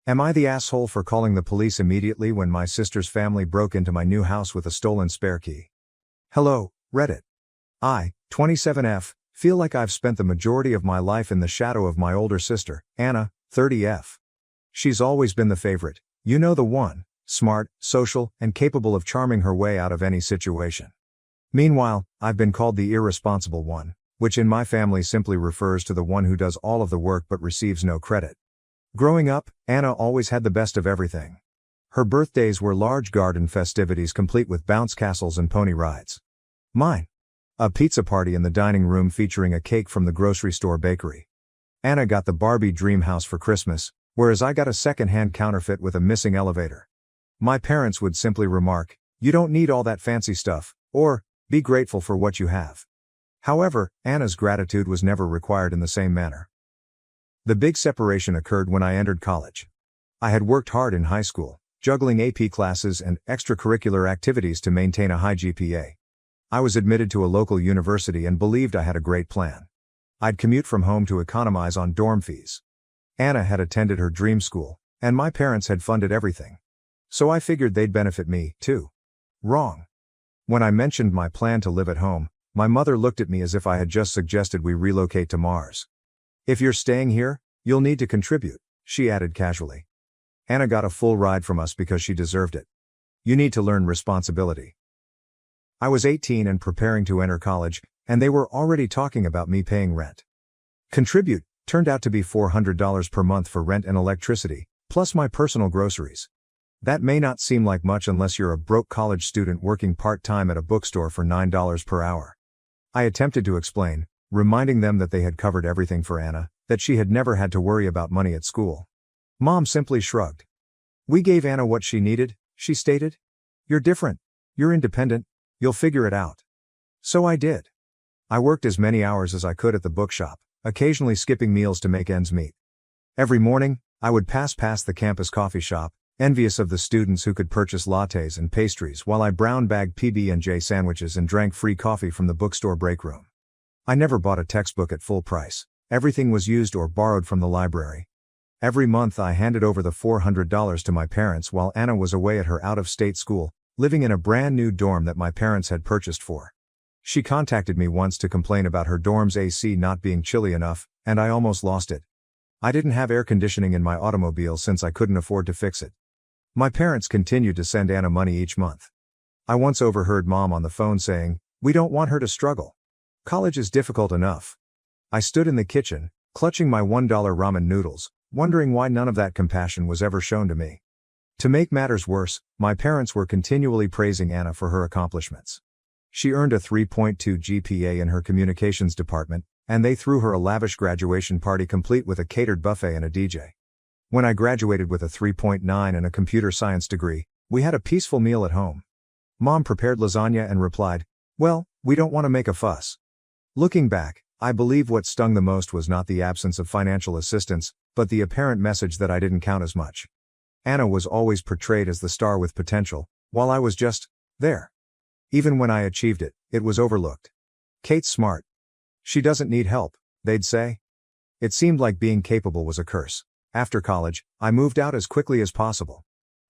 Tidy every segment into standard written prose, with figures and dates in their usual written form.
Am I the asshole for calling the police immediately when my sister's family broke into my new house with a stolen spare key? Hello, Reddit. I, 27F, feel like I've spent the majority of my life in the shadow of my older sister, Anna, 30F. She's always been the favorite, you know, the one, smart, social, and capable of charming her way out of any situation. Meanwhile, I've been called the irresponsible one, which in my family simply refers to the one who does all of the work but receives no credit. Growing up, Anna always had the best of everything. Her birthdays were large garden festivities complete with bounce castles and pony rides. Mine. A pizza party in the dining room featuring a cake from the grocery store bakery. Anna got the Barbie dream house for Christmas, whereas I got a second-hand counterfeit with a missing elevator. My parents would simply remark, "You don't need all that fancy stuff," or, "Be grateful for what you have." However, Anna's gratitude was never required in the same manner. The big separation occurred when I entered college. I had worked hard in high school, juggling AP classes and extracurricular activities to maintain a high GPA. I was admitted to a local university and believed I had a great plan. I'd commute from home to economize on dorm fees. Anna had attended her dream school, and my parents had funded everything. So I figured they'd benefit me, too. Wrong. When I mentioned my plan to live at home, my mother looked at me as if I had just suggested we relocate to Mars. "If you're staying here, you'll need to contribute," she added casually. Anna got a full ride from us because she deserved it. You need to learn responsibility. I was 18 and preparing to enter college, and they were already talking about me paying rent. Contribute turned out to be $400 per month for rent and electricity, plus my personal groceries. That may not seem like much unless you're a broke college student working part-time at a bookstore for $9 per hour. I attempted to explain, reminding them that they had covered everything for Anna, that she had never had to worry about money at school. Mom simply shrugged. "We gave Anna what she needed," she stated. "You're different. You're independent. You'll figure it out." So I did. I worked as many hours as I could at the bookshop, occasionally skipping meals to make ends meet. Every morning, I would pass past the campus coffee shop, envious of the students who could purchase lattes and pastries while I brown-bagged PB&J sandwiches and drank free coffee from the bookstore break room. I never bought a textbook at full price. Everything was used or borrowed from the library. Every month I handed over the $400 to my parents while Anna was away at her out-of-state school, living in a brand new dorm that my parents had purchased for. She contacted me once to complain about her dorm's AC not being chilly enough, and I almost lost it. I didn't have air conditioning in my automobile since I couldn't afford to fix it. My parents continued to send Anna money each month. I once overheard Mom on the phone saying, "We don't want her to struggle. College is difficult enough." I stood in the kitchen, clutching my $1 ramen noodles, wondering why none of that compassion was ever shown to me. To make matters worse, my parents were continually praising Anna for her accomplishments. She earned a 3.2 GPA in her communications department, and they threw her a lavish graduation party complete with a catered buffet and a DJ. When I graduated with a 3.9 and a computer science degree, we had a peaceful meal at home. Mom prepared lasagna and replied, "Well, we don't want to make a fuss." Looking back, I believe what stung the most was not the absence of financial assistance, but the apparent message that I didn't count as much. Anna was always portrayed as the star with potential, while I was just there. Even when I achieved it, it was overlooked. "Kate's smart. She doesn't need help," they'd say. It seemed like being capable was a curse. After college, I moved out as quickly as possible.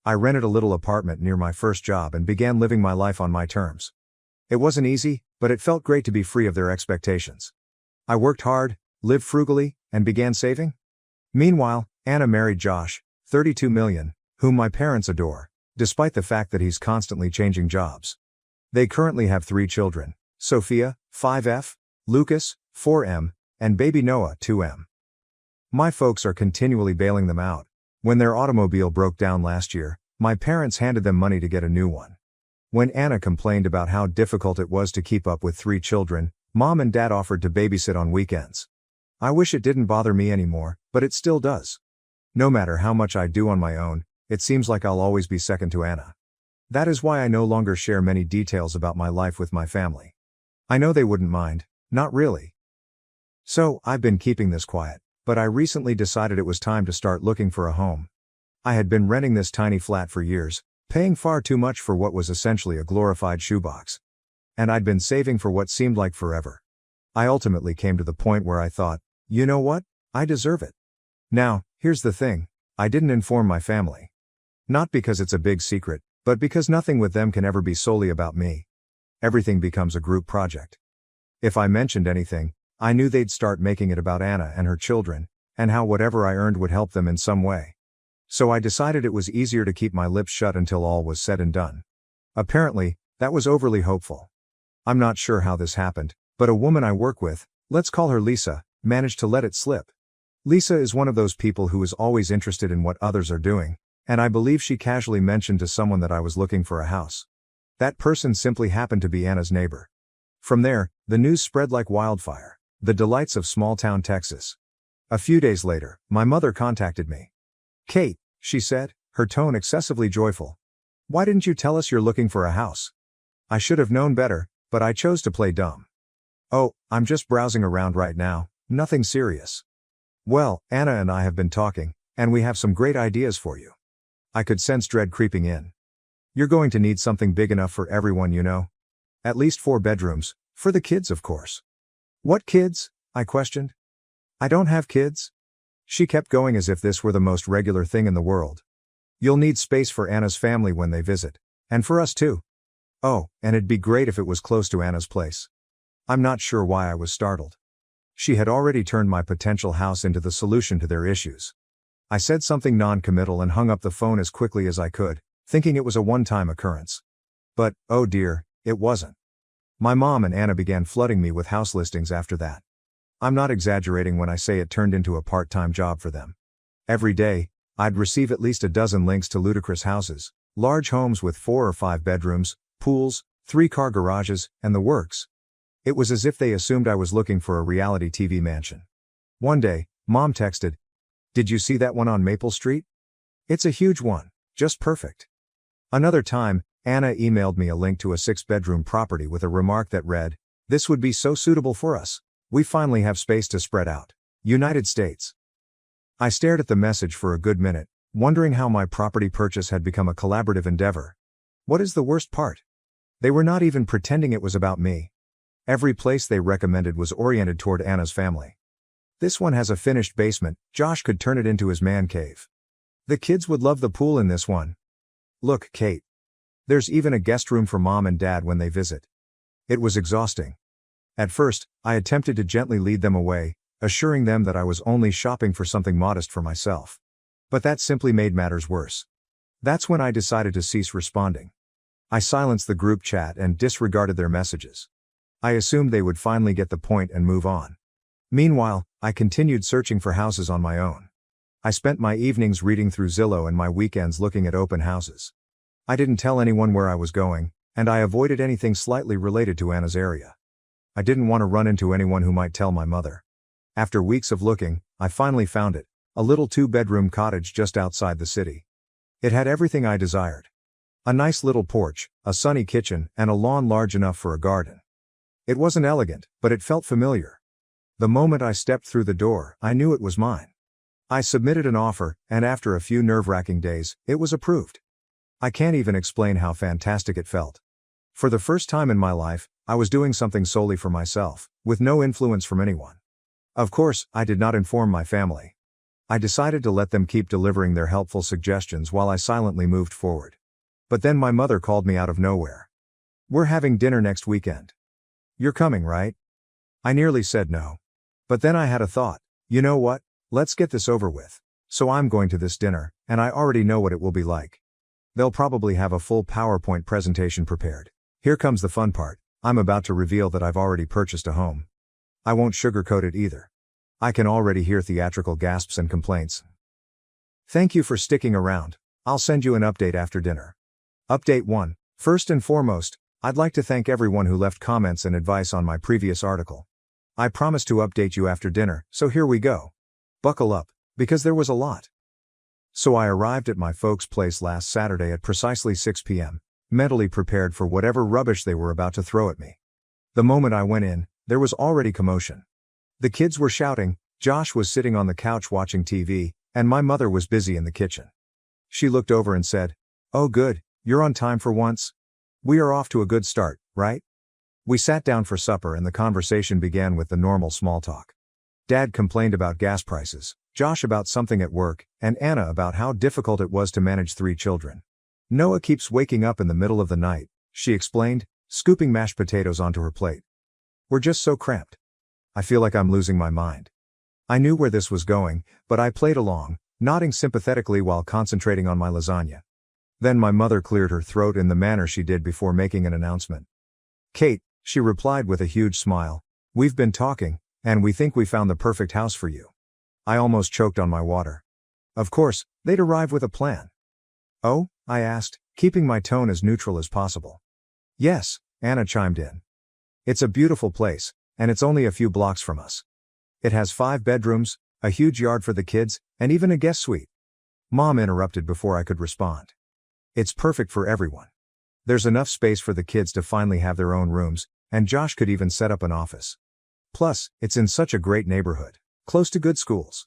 I rented a little apartment near my first job and began living my life on my terms. It wasn't easy, but it felt great to be free of their expectations. I worked hard, lived frugally, and began saving. Meanwhile, Anna married Josh, 32 million, whom my parents adore, despite the fact that he's constantly changing jobs. They currently have 3 children, Sophia, 5F, Lucas, 4M, and baby Noah, 2M. My folks are continually bailing them out. When their automobile broke down last year, my parents handed them money to get a new one. When Anna complained about how difficult it was to keep up with 3 children, Mom and Dad offered to babysit on weekends. I wish it didn't bother me anymore, but it still does. No matter how much I do on my own, it seems like I'll always be second to Anna. That is why I no longer share many details about my life with my family. I know they wouldn't mind, not really. So, I've been keeping this quiet, but I recently decided it was time to start looking for a home. I had been renting this tiny flat for years, paying far too much for what was essentially a glorified shoebox. And I'd been saving for what seemed like forever. I ultimately came to the point where I thought, you know what? I deserve it. Now, here's the thing. I didn't inform my family. Not because it's a big secret, but because nothing with them can ever be solely about me. Everything becomes a group project. If I mentioned anything, I knew they'd start making it about Anna and her children, and how whatever I earned would help them in some way. So I decided it was easier to keep my lips shut until all was said and done. Apparently, that was overly hopeful. I'm not sure how this happened, but a woman I work with, let's call her Lisa, managed to let it slip. Lisa is one of those people who is always interested in what others are doing, and I believe she casually mentioned to someone that I was looking for a house. That person simply happened to be Anna's neighbor. From there, the news spread like wildfire. The delights of small-town Texas. A few days later, my mother contacted me. "Kate," she said, her tone excessively joyful. "Why didn't you tell us you're looking for a house?" I should have known better, but I chose to play dumb. "Oh, I'm just browsing around right now, nothing serious." "Well, Anna and I have been talking, and we have some great ideas for you." I could sense dread creeping in. "You're going to need something big enough for everyone, you know. At least 4 bedrooms, for the kids of course." "What kids?" I questioned. "I don't have kids." She kept going as if this were the most regular thing in the world. "You'll need space for Anna's family when they visit. And for us too. Oh, and it'd be great if it was close to Anna's place." I'm not sure why I was startled. She had already turned my potential house into the solution to their issues. I said something non-committal and hung up the phone as quickly as I could, thinking it was a one-time occurrence. But, oh dear, it wasn't. My mom and Anna began flooding me with house listings after that. I'm not exaggerating when I say it turned into a part-time job for them. Every day, I'd receive at least a dozen links to ludicrous houses, large homes with 4 or 5 bedrooms, pools, 3-car garages, and the works. It was as if they assumed I was looking for a reality TV mansion. One day, Mom texted, "Did you see that one on Maple Street? It's a huge one, just perfect." Another time, Anna emailed me a link to a 6-bedroom property with a remark that read, "This would be so suitable for us. We finally have space to spread out. United States." I stared at the message for a good minute, wondering how my property purchase had become a collaborative endeavor. What is the worst part? They were not even pretending it was about me. Every place they recommended was oriented toward Anna's family. "This one has a finished basement, Josh could turn it into his man cave. The kids would love the pool in this one. Look, Kate. There's even a guest room for Mom and Dad when they visit." It was exhausting. At first, I attempted to gently lead them away, assuring them that I was only shopping for something modest for myself. But that simply made matters worse. That's when I decided to cease responding. I silenced the group chat and disregarded their messages. I assumed they would finally get the point and move on. Meanwhile, I continued searching for houses on my own. I spent my evenings reading through Zillow and my weekends looking at open houses. I didn't tell anyone where I was going, and I avoided anything slightly related to Anna's area. I didn't want to run into anyone who might tell my mother. After weeks of looking, I finally found it, a little 2-bedroom cottage just outside the city. It had everything I desired. A nice little porch, a sunny kitchen, and a lawn large enough for a garden. It wasn't elegant, but it felt familiar. The moment I stepped through the door, I knew it was mine. I submitted an offer, and after a few nerve-wracking days, it was approved. I can't even explain how fantastic it felt. For the first time in my life, I was doing something solely for myself, with no influence from anyone. Of course, I did not inform my family. I decided to let them keep delivering their helpful suggestions while I silently moved forward. But then my mother called me out of nowhere. "We're having dinner next weekend. You're coming, right?" I nearly said no. But then I had a thought. You know what? Let's get this over with. So I'm going to this dinner, and I already know what it will be like. They'll probably have a full PowerPoint presentation prepared. Here comes the fun part. I'm about to reveal that I've already purchased a home. I won't sugarcoat it either. I can already hear theatrical gasps and complaints. Thank you for sticking around. I'll send you an update after dinner. Update 1. First and foremost, I'd like to thank everyone who left comments and advice on my previous article. I promised to update you after dinner, so here we go. Buckle up, because there was a lot. So I arrived at my folks' place last Saturday at precisely 6 p.m., mentally prepared for whatever rubbish they were about to throw at me. The moment I went in, there was already commotion. The kids were shouting, Josh was sitting on the couch watching TV, and my mother was busy in the kitchen. She looked over and said, "Oh good, you're on time for once. We are off to a good start, right?" We sat down for supper and the conversation began with the normal small talk. Dad complained about gas prices, Josh about something at work, and Anna about how difficult it was to manage 3 children. Noah keeps waking up in the middle of the night, she explained, scooping mashed potatoes onto her plate. We're just so cramped. I feel like I'm losing my mind. I knew where this was going, but I played along, nodding sympathetically while concentrating on my lasagna. Then my mother cleared her throat in the manner she did before making an announcement. Kate, she replied with a huge smile, we've been talking, and we think we found the perfect house for you. I almost choked on my water. Of course, they'd arrive with a plan. Oh? I asked, keeping my tone as neutral as possible. Yes, Anna chimed in. It's a beautiful place, and it's only a few blocks from us. It has 5 bedrooms, a huge yard for the kids, and even a guest suite. Mom interrupted before I could respond. It's perfect for everyone. There's enough space for the kids to finally have their own rooms, and Josh could even set up an office. Plus, it's in such a great neighborhood, close to good schools.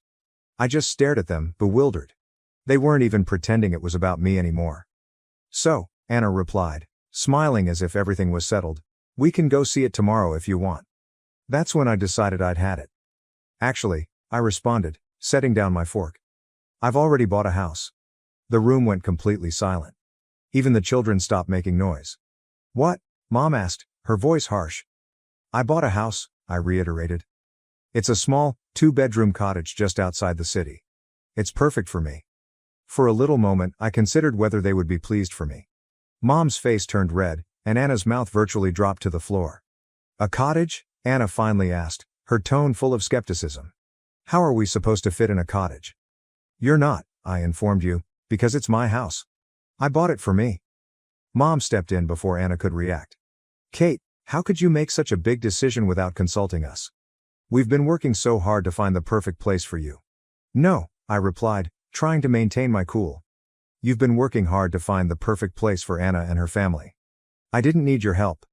I just stared at them, bewildered. They weren't even pretending it was about me anymore. So, Anna replied, smiling as if everything was settled, we can go see it tomorrow if you want. That's when I decided I'd had it. Actually, I responded, setting down my fork. I've already bought a house. The room went completely silent. Even the children stopped making noise. What? Mom asked, her voice harsh. I bought a house, I reiterated. It's a small, 2-bedroom cottage just outside the city. It's perfect for me. For a little moment, I considered whether they would be pleased for me. Mom's face turned red, and Anna's mouth virtually dropped to the floor. A cottage? Anna finally asked, her tone full of skepticism. How are we supposed to fit in a cottage? You're not, I informed you, because it's my house. I bought it for me. Mom stepped in before Anna could react. Kate, how could you make such a big decision without consulting us? We've been working so hard to find the perfect place for you. No, I replied, trying to maintain my cool. You've been working hard to find the perfect place for Anna and her family. I didn't need your help.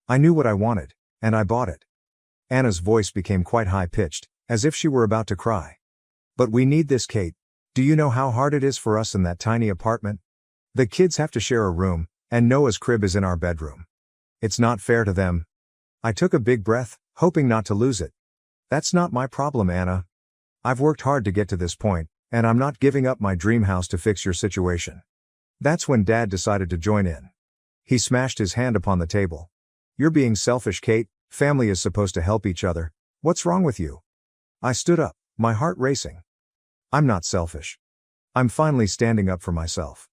I knew what I wanted, and I bought it. Anna's voice became quite high-pitched, as if she were about to cry. But we need this, Kate. Do you know how hard it is for us in that tiny apartment? The kids have to share a room, and Noah's crib is in our bedroom. It's not fair to them. I took a big breath, hoping not to lose it. That's not my problem, Anna. I've worked hard to get to this point, and I'm not giving up my dream house to fix your situation. That's when Dad decided to join in. He smashed his hand upon the table. You're being selfish, Kate. Family is supposed to help each other. What's wrong with you? I stood up, my heart racing. I'm not selfish. I'm finally standing up for myself.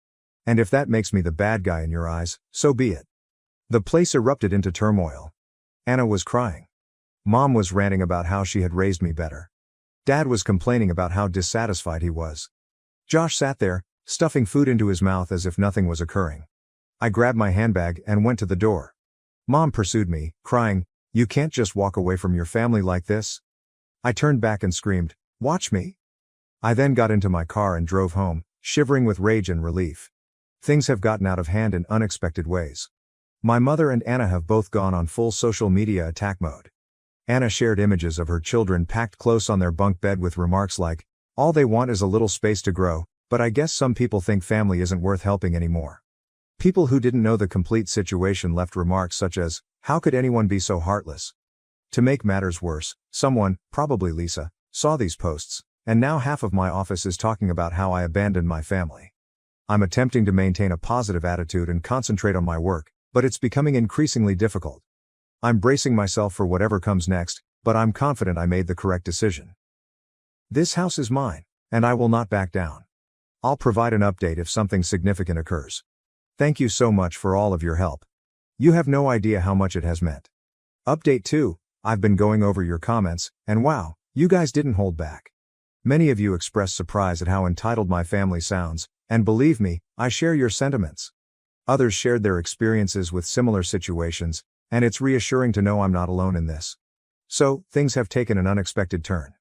And if that makes me the bad guy in your eyes, so be it. The place erupted into turmoil. Anna was crying. Mom was ranting about how she had raised me better. Dad was complaining about how dissatisfied he was. Josh sat there, stuffing food into his mouth as if nothing was occurring. I grabbed my handbag and went to the door. Mom pursued me, crying, "You can't just walk away from your family like this." I turned back and screamed, "Watch me." I then got into my car and drove home, shivering with rage and relief. Things have gotten out of hand in unexpected ways. My mother and Anna have both gone on full social media attack mode. Anna shared images of her children packed close on their bunk bed with remarks like, "All they want is a little space to grow, but I guess some people think family isn't worth helping anymore." People who didn't know the complete situation left remarks such as, "How could anyone be so heartless?" To make matters worse, someone, probably Lisa, saw these posts, and now half of my office is talking about how I abandoned my family. I'm attempting to maintain a positive attitude and concentrate on my work, but it's becoming increasingly difficult. I'm bracing myself for whatever comes next, but I'm confident I made the correct decision. This house is mine, and I will not back down. I'll provide an update if something significant occurs. Thank you so much for all of your help. You have no idea how much it has meant. Update 2, I've been going over your comments, and wow, you guys didn't hold back. Many of you expressed surprise at how entitled my family sounds, and believe me, I share your sentiments. Others shared their experiences with similar situations, and it's reassuring to know I'm not alone in this. So, things have taken an unexpected turn.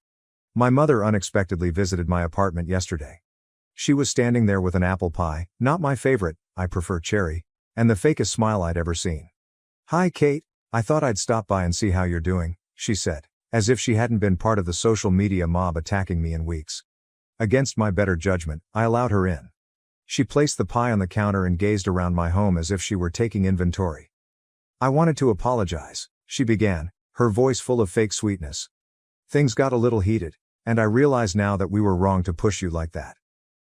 My mother unexpectedly visited my apartment yesterday. She was standing there with an apple pie, not my favorite, I prefer cherry, and the fakest smile I'd ever seen. "Hi Kate, I thought I'd stop by and see how you're doing," she said, as if she hadn't been part of the social media mob attacking me in weeks. Against my better judgment, I allowed her in. She placed the pie on the counter and gazed around my home as if she were taking inventory. "I wanted to apologize," she began, her voice full of fake sweetness. "Things got a little heated, and I realize now that we were wrong to push you like that.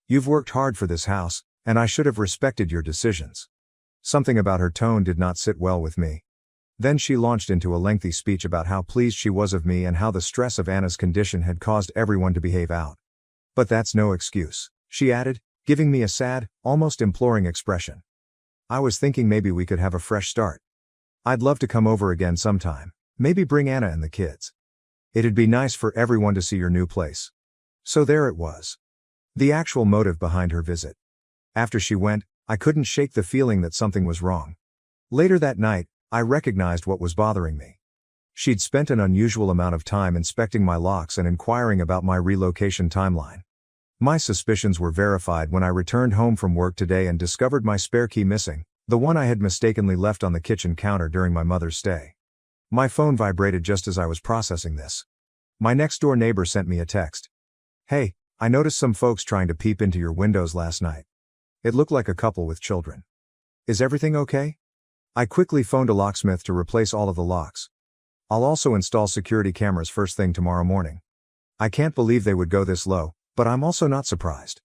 You've worked hard for this house, and I should have respected your decisions." Something about her tone did not sit well with me. Then she launched into a lengthy speech about how pleased she was of me and how the stress of Anna's condition had caused everyone to behave out. "But that's no excuse," she added, giving me a sad, almost imploring expression. "I was thinking maybe we could have a fresh start. I'd love to come over again sometime, maybe bring Anna and the kids. It'd be nice for everyone to see your new place." So there it was. The actual motive behind her visit. After she went, I couldn't shake the feeling that something was wrong. Later that night, I recognized what was bothering me. She'd spent an unusual amount of time inspecting my locks and inquiring about my relocation timeline. My suspicions were verified when I returned home from work today and discovered my spare key missing, the one I had mistakenly left on the kitchen counter during my mother's stay. My phone vibrated just as I was processing this. My next-door neighbor sent me a text. "Hey, I noticed some folks trying to peep into your windows last night. It looked like a couple with children. Is everything okay?" I quickly phoned a locksmith to replace all of the locks. I'll also install security cameras first thing tomorrow morning. I can't believe they would go this low, but I'm also not surprised.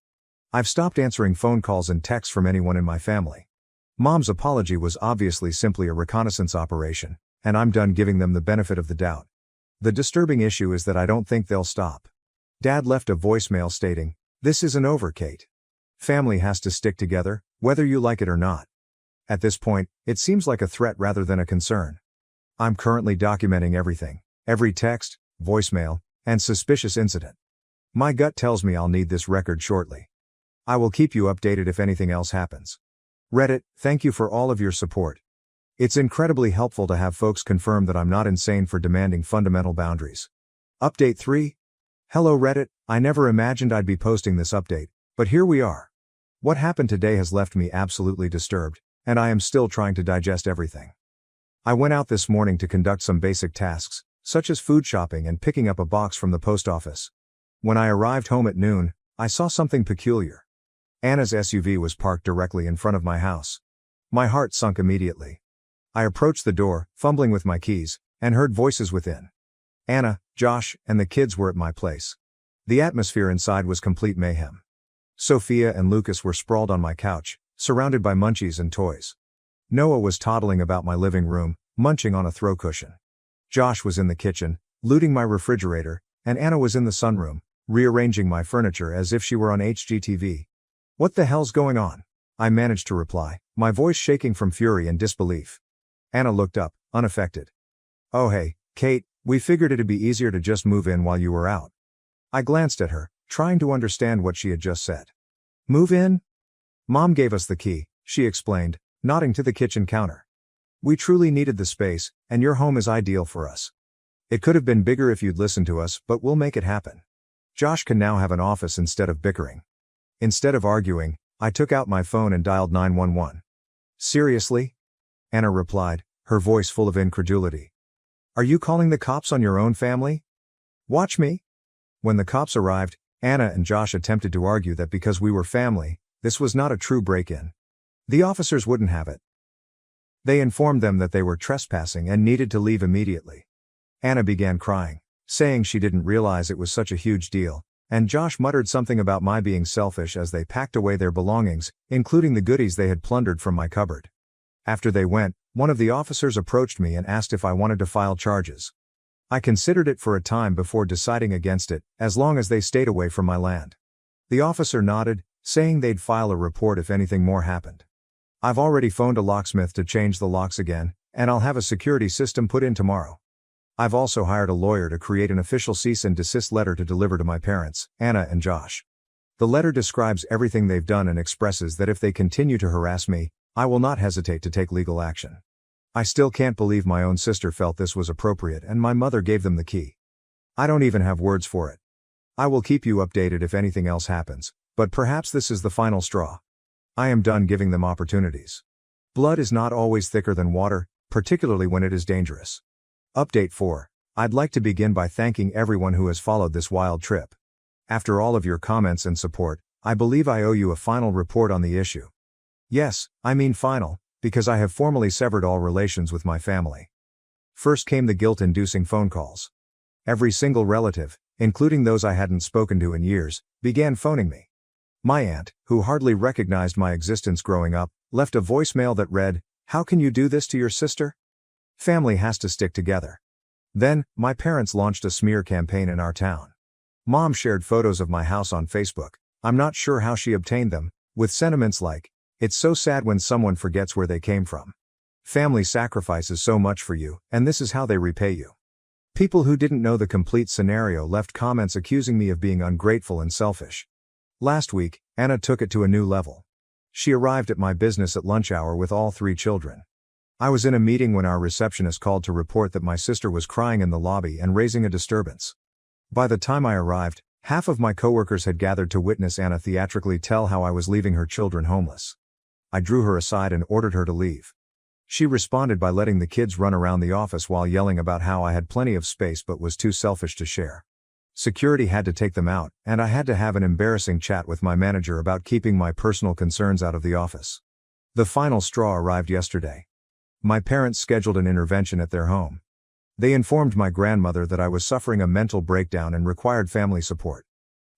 I've stopped answering phone calls and texts from anyone in my family. Mom's apology was obviously simply a reconnaissance operation, and I'm done giving them the benefit of the doubt. The disturbing issue is that I don't think they'll stop. Dad left a voicemail stating, "This isn't over, Kate. Family has to stick together, whether you like it or not." At this point, it seems like a threat rather than a concern. I'm currently documenting everything, every text, voicemail, and suspicious incident. My gut tells me I'll need this record shortly. I will keep you updated if anything else happens. Reddit, thank you for all of your support. It's incredibly helpful to have folks confirm that I'm not insane for demanding fundamental boundaries. Update 3. Hello Reddit, I never imagined I'd be posting this update, but here we are. What happened today has left me absolutely disturbed, and I am still trying to digest everything. I went out this morning to conduct some basic tasks, such as food shopping and picking up a box from the post office. When I arrived home at noon, I saw something peculiar. Anna's SUV was parked directly in front of my house. My heart sunk immediately. I approached the door, fumbling with my keys, and heard voices within. Anna, Josh, and the kids were at my place. The atmosphere inside was complete mayhem. Sophia and Lucas were sprawled on my couch, surrounded by munchies and toys. Noah was toddling about my living room, munching on a throw cushion. Josh was in the kitchen, looting my refrigerator, and Anna was in the sunroom, rearranging my furniture as if she were on HGTV. "What the hell's going on?" I managed to reply, my voice shaking from fury and disbelief. Anna looked up, unaffected. "Oh hey, Kate, we figured it'd be easier to just move in while you were out." I glanced at her, trying to understand what she had just said. "Move in?" "Mom gave us the key," she explained, nodding to the kitchen counter. "We truly needed the space, and your home is ideal for us. It could have been bigger if you'd listened to us, but we'll make it happen. Josh can now have an office instead of bickering." Instead of arguing, I took out my phone and dialed 911. "Seriously?" Anna replied, her voice full of incredulity. "Are you calling the cops on your own family? Watch me." When the cops arrived, Anna and Josh attempted to argue that because we were family, this was not a true break-in. The officers wouldn't have it. They informed them that they were trespassing and needed to leave immediately. Anna began crying, saying she didn't realize it was such a huge deal, and Josh muttered something about my being selfish as they packed away their belongings, including the goodies they had plundered from my cupboard. After they went, one of the officers approached me and asked if I wanted to file charges. I considered it for a time before deciding against it, as long as they stayed away from my land. The officer nodded, saying they'd file a report if anything more happened. I've already phoned a locksmith to change the locks again, and I'll have a security system put in tomorrow. I've also hired a lawyer to create an official cease and desist letter to deliver to my parents, Anna and Josh. The letter describes everything they've done and expresses that if they continue to harass me, I will not hesitate to take legal action. I still can't believe my own sister felt this was appropriate and my mother gave them the key. I don't even have words for it. I will keep you updated if anything else happens, but perhaps this is the final straw. I am done giving them opportunities. Blood is not always thicker than water, particularly when it is dangerous. Update 4. I'd like to begin by thanking everyone who has followed this wild trip. After all of your comments and support, I believe I owe you a final report on the issue. Yes, I mean final, because I have formally severed all relations with my family. First came the guilt-inducing phone calls. Every single relative, including those I hadn't spoken to in years, began phoning me. My aunt, who hardly recognized my existence growing up, left a voicemail that read, "How can you do this to your sister? Family has to stick together." Then, my parents launched a smear campaign in our town. Mom shared photos of my house on Facebook. I'm not sure how she obtained them, with sentiments like, "It's so sad when someone forgets where they came from. Family sacrifices so much for you, and this is how they repay you." People who didn't know the complete scenario left comments accusing me of being ungrateful and selfish. Last week, Anna took it to a new level. She arrived at my business at lunch hour with all 3 children. I was in a meeting when our receptionist called to report that my sister was crying in the lobby and raising a disturbance. By the time I arrived, half of my coworkers had gathered to witness Anna theatrically tell how I was leaving her children homeless. I drew her aside and ordered her to leave. She responded by letting the kids run around the office while yelling about how I had plenty of space but was too selfish to share. Security had to take them out, and I had to have an embarrassing chat with my manager about keeping my personal concerns out of the office. The final straw arrived yesterday. My parents scheduled an intervention at their home. They informed my grandmother that I was suffering a mental breakdown and required family support.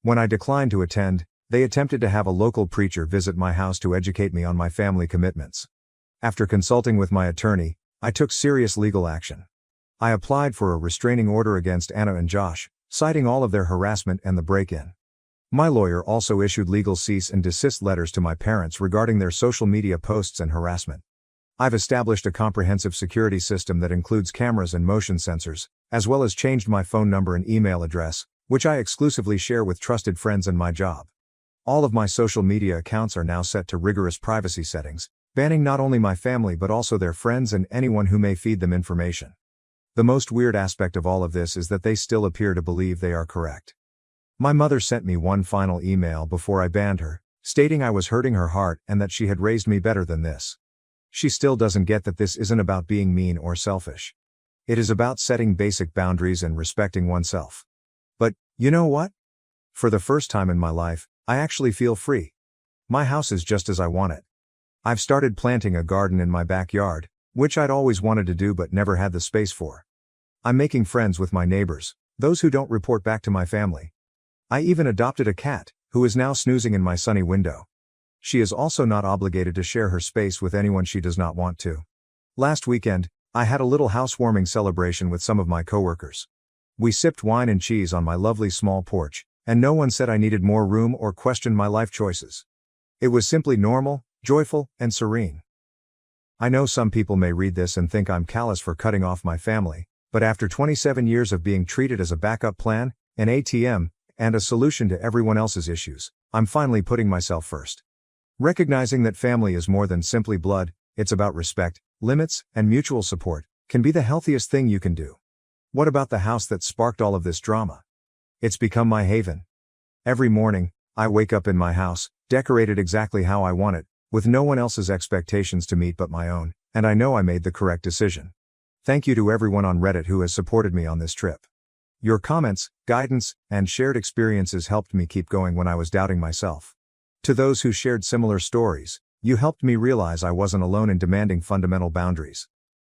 When I declined to attend, they attempted to have a local preacher visit my house to educate me on my family commitments. After consulting with my attorney, I took serious legal action. I applied for a restraining order against Anna and Josh, citing all of their harassment and the break-in. My lawyer also issued legal cease and desist letters to my parents regarding their social media posts and harassment. I've established a comprehensive security system that includes cameras and motion sensors, as well as changed my phone number and email address, which I exclusively share with trusted friends and my job. All of my social media accounts are now set to rigorous privacy settings, banning not only my family but also their friends and anyone who may feed them information. The most weird aspect of all of this is that they still appear to believe they are correct. My mother sent me one final email before I banned her, stating I was hurting her heart and that she had raised me better than this. She still doesn't get that this isn't about being mean or selfish. It is about setting basic boundaries and respecting oneself. But, you know what? For the first time in my life, I actually feel free. My house is just as I want it. I've started planting a garden in my backyard, which I'd always wanted to do but never had the space for. I'm making friends with my neighbors, those who don't report back to my family. I even adopted a cat, who is now snoozing in my sunny window. She is also not obligated to share her space with anyone she does not want to. Last weekend, I had a little housewarming celebration with some of my coworkers. We sipped wine and cheese on my lovely small porch, and no one said I needed more room or questioned my life choices. It was simply normal, joyful, and serene. I know some people may read this and think I'm callous for cutting off my family, but after 27 years of being treated as a backup plan, an ATM, and a solution to everyone else's issues, I'm finally putting myself first. Recognizing that family is more than simply blood, it's about respect, limits, and mutual support, can be the healthiest thing you can do. What about the house that sparked all of this drama? It's become my haven. Every morning, I wake up in my house, decorated exactly how I want it, with no one else's expectations to meet but my own, and I know I made the correct decision. Thank you to everyone on Reddit who has supported me on this trip. Your comments, guidance, and shared experiences helped me keep going when I was doubting myself. To those who shared similar stories, you helped me realize I wasn't alone in demanding fundamental boundaries.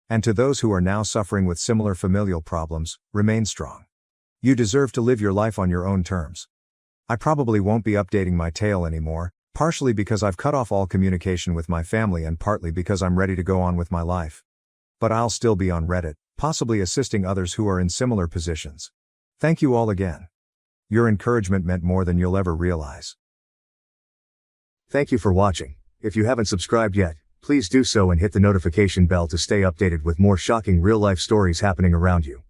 And to those who are now suffering with similar familial problems, remain strong. You deserve to live your life on your own terms. I probably won't be updating my tale anymore, partially because I've cut off all communication with my family and partly because I'm ready to go on with my life. But I'll still be on Reddit, possibly assisting others who are in similar positions. Thank you all again. Your encouragement meant more than you'll ever realize. Thank you for watching. If you haven't subscribed yet, please do so and hit the notification bell to stay updated with more shocking real-life stories happening around you.